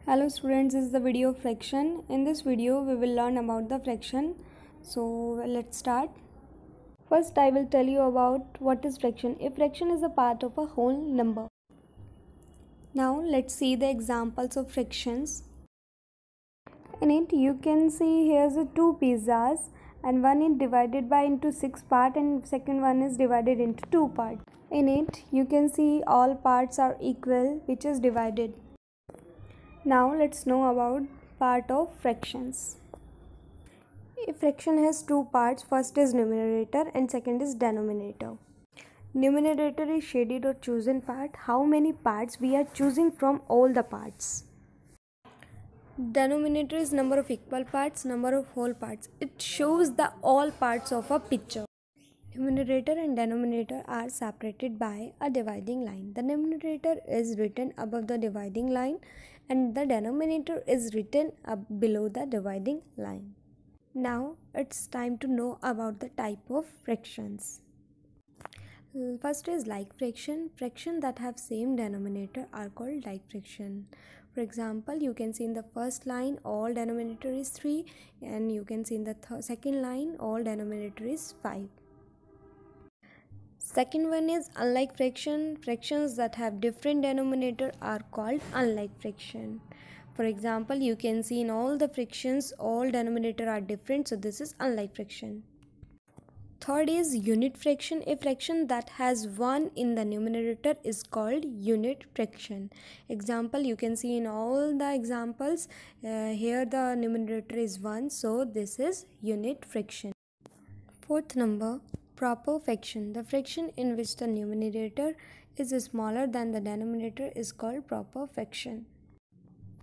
Hello students, this is the video of fraction. In this video we will learn about the fraction. So let's start. First I will tell you about what is fraction. A fraction is a part of a whole number. Now let's see the examples of fractions. In it you can see here's a two pizzas and one is divided by into 6 parts and second one is divided into 2 parts. In it you can see all parts are equal, which is divided. Now let's know about part of fractions. A fraction has two parts. First is numerator and second is denominator. Numerator is shaded or chosen part. How many parts we are choosing from all the parts. Denominator is number of equal parts, number of whole parts. It shows the all parts of a picture. Numerator and denominator are separated by a dividing line. The numerator is written above the dividing line and the denominator is written up below the dividing line. Now it's time to know about the type of fractions. First is like fraction. Fraction that have same denominator are called like fraction. For example, you can see in the first line all denominator is 3 and you can see in the second line all denominator is 5. Second one is unlike fraction. Fractions that have different denominator are called unlike fraction. For example, you can see in all the fractions all denominator are different, so this is unlike fraction. Third is unit fraction. A fraction that has 1 in the numerator is called unit fraction. Example, you can see in all the examples here the numerator is 1, so this is unit fraction. Fourth number, proper fraction. The fraction in which the numerator is smaller than the denominator is called proper fraction.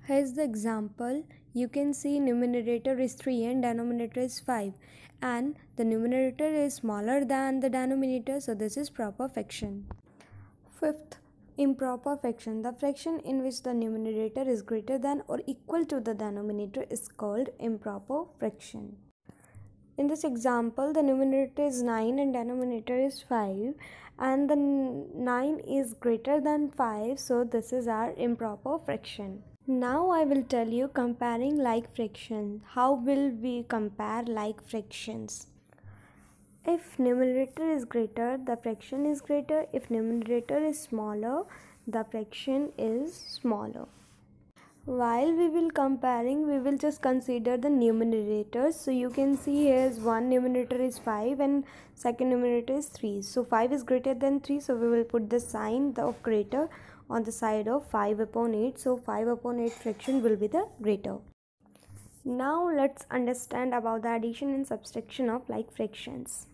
Here's the example. You can see numerator is 3 and denominator is 5 and the numerator is smaller than the denominator, so this is proper fraction. Fifth, improper fraction. The fraction in which the numerator is greater than or equal to the denominator is called improper fraction. In this example, the numerator is 9 and denominator is 5 and the 9 is greater than 5, so this is our improper fraction. Now I will tell you comparing like fractions. How will we compare like fractions? If numerator is greater, the fraction is greater. If numerator is smaller, the fraction is smaller. While we will comparing, we will just consider the numerators. So you can see here is one numerator is 5 and second numerator is 3. So 5 is greater than 3, so we will put the sign of greater on the side of 5 upon 8. So 5 upon 8 fraction will be the greater. Now let's understand about the addition and subtraction of like fractions.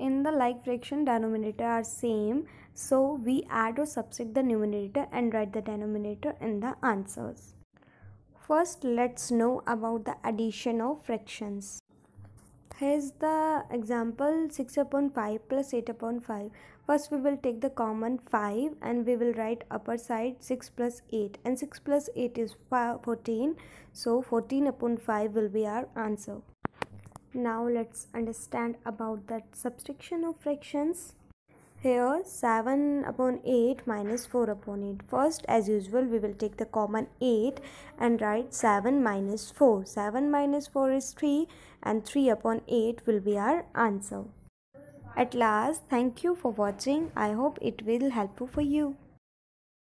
In the like fraction, denominator are same, so we add or subtract the numerator and write the denominator in the answers. First, let's know about the addition of fractions. Here's the example 6 upon 5 plus 8 upon 5. First we will take the common 5 and we will write upper side 6 plus 8 and 6 plus 8 is 14. So 14 upon 5 will be our answer. Now let's understand about that subtraction of fractions. Here 7 upon 8 minus 4 upon 8. First, as usual, we will take the common 8 and write 7 minus 4. 7 minus 4 is 3 and 3 upon 8 will be our answer. At last, thank you for watching. I hope it will helpful for you.